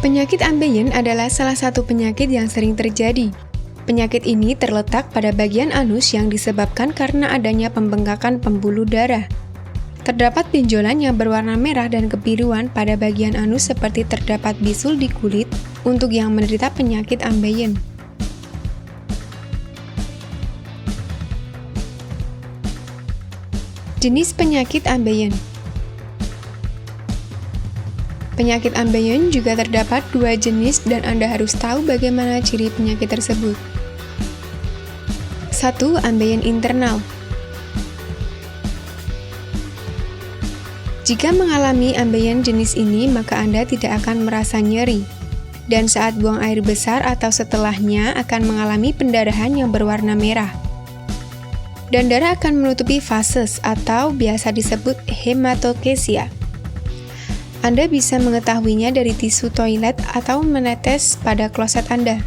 Penyakit ambeien adalah salah satu penyakit yang sering terjadi. Penyakit ini terletak pada bagian anus yang disebabkan karena adanya pembengkakan pembuluh darah. Terdapat benjolan yang berwarna merah dan kebiruan pada bagian anus seperti terdapat bisul di kulit untuk yang menderita penyakit ambeien. Jenis penyakit ambeien. Penyakit ambeien juga terdapat dua jenis dan Anda harus tahu bagaimana ciri penyakit tersebut. 1. Ambeien internal. Jika mengalami ambeien jenis ini, maka Anda tidak akan merasa nyeri. Dan saat buang air besar atau setelahnya akan mengalami pendarahan yang berwarna merah. Dan darah akan menutupi vases atau biasa disebut hematokesia. Anda bisa mengetahuinya dari tisu toilet atau menetes pada kloset Anda.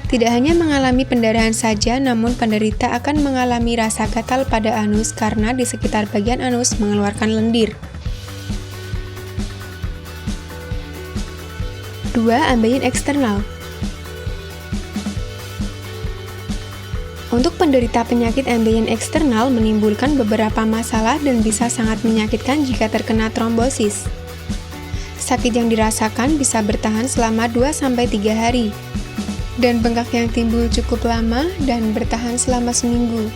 Tidak hanya mengalami pendarahan saja, namun penderita akan mengalami rasa gatal pada anus karena di sekitar bagian anus mengeluarkan lendir. 2. Ambeien eksternal. Untuk penderita penyakit ambeien eksternal menimbulkan beberapa masalah dan bisa sangat menyakitkan jika terkena trombosis. Sakit yang dirasakan bisa bertahan selama 2-3 hari, dan bengkak yang timbul cukup lama dan bertahan selama seminggu.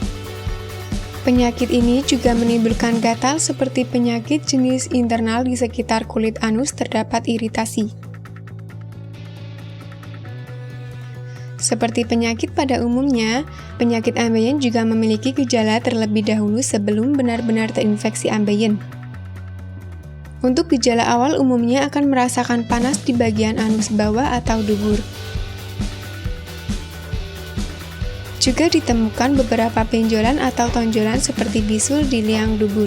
Penyakit ini juga menimbulkan gatal seperti penyakit jenis internal di sekitar kulit anus terdapat iritasi. Seperti penyakit pada umumnya, penyakit ambeien juga memiliki gejala terlebih dahulu sebelum benar-benar terinfeksi ambeien. Untuk gejala awal umumnya akan merasakan panas di bagian anus bawah atau dubur. Juga ditemukan beberapa benjolan atau tonjolan seperti bisul di liang dubur.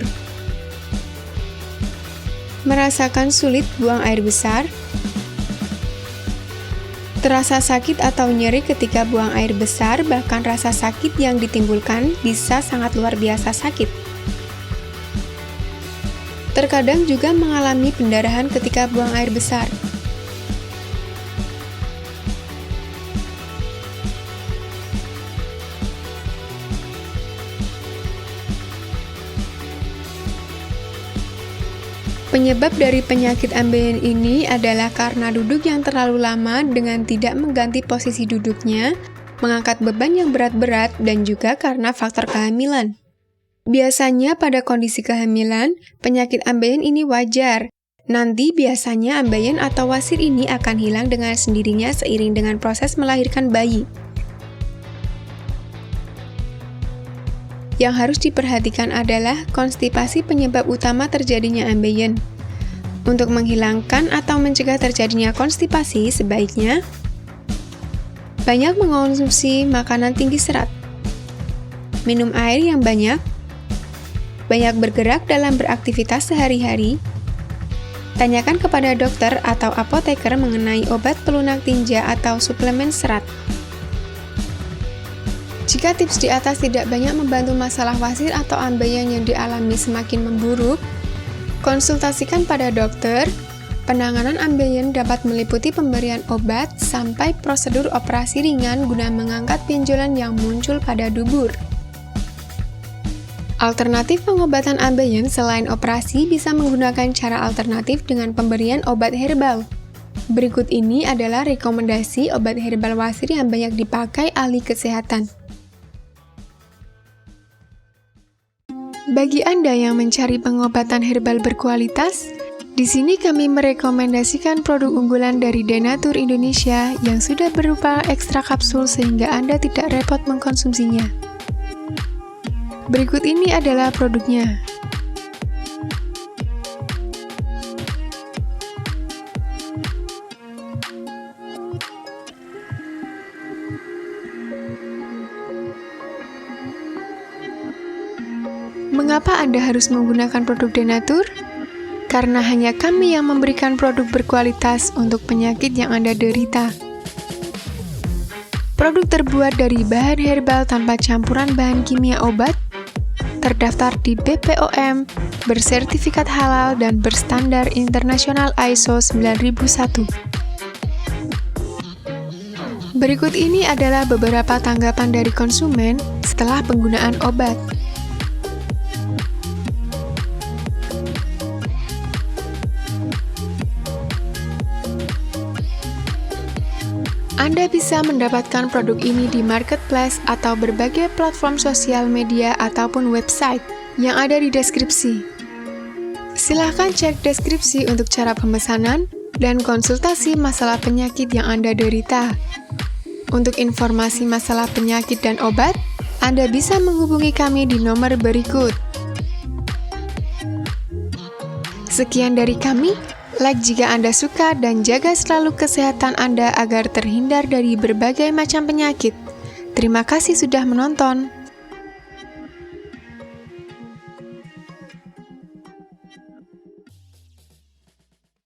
Merasakan sulit buang air besar. Terasa sakit atau nyeri ketika buang air besar, bahkan rasa sakit yang ditimbulkan bisa sangat luar biasa sakit. Terkadang juga mengalami pendarahan ketika buang air besar. Penyebab dari penyakit ambeien ini adalah karena duduk yang terlalu lama dengan tidak mengganti posisi duduknya, mengangkat beban yang berat-berat, dan juga karena faktor kehamilan. Biasanya pada kondisi kehamilan, penyakit ambeien ini wajar. Nanti biasanya ambeien atau wasir ini akan hilang dengan sendirinya seiring dengan proses melahirkan bayi. Yang harus diperhatikan adalah konstipasi penyebab utama terjadinya ambeien. Untuk menghilangkan atau mencegah terjadinya konstipasi, sebaiknya banyak mengonsumsi makanan tinggi serat, minum air yang banyak bergerak dalam beraktivitas sehari-hari, tanyakan kepada dokter atau apoteker mengenai obat pelunak tinja atau suplemen serat. Jika tips di atas tidak banyak membantu masalah wasir atau ambeien yang dialami semakin memburuk, konsultasikan pada dokter. Penanganan ambeien dapat meliputi pemberian obat sampai prosedur operasi ringan guna mengangkat benjolan yang muncul pada dubur. Alternatif pengobatan ambeien selain operasi bisa menggunakan cara alternatif dengan pemberian obat herbal. Berikut ini adalah rekomendasi obat herbal wasir yang banyak dipakai ahli kesehatan. Bagi Anda yang mencari pengobatan herbal berkualitas, di sini kami merekomendasikan produk unggulan dari Denatur Indonesia yang sudah berupa ekstra kapsul sehingga Anda tidak repot mengkonsumsinya. Berikut ini adalah produknya. Mengapa Anda harus menggunakan produk Denatur? Karena hanya kami yang memberikan produk berkualitas untuk penyakit yang Anda derita. Produk terbuat dari bahan herbal tanpa campuran bahan kimia obat, terdaftar di BPOM, bersertifikat halal dan berstandar internasional ISO 9001. Berikut ini adalah beberapa tanggapan dari konsumen setelah penggunaan obat. Anda bisa mendapatkan produk ini di marketplace atau berbagai platform sosial media ataupun website yang ada di deskripsi. Silahkan cek deskripsi untuk cara pemesanan dan konsultasi masalah penyakit yang Anda derita. Untuk informasi masalah penyakit dan obat, Anda bisa menghubungi kami di nomor berikut. Sekian dari kami. Like jika Anda suka dan jaga selalu kesehatan Anda agar terhindar dari berbagai macam penyakit. Terima kasih sudah menonton.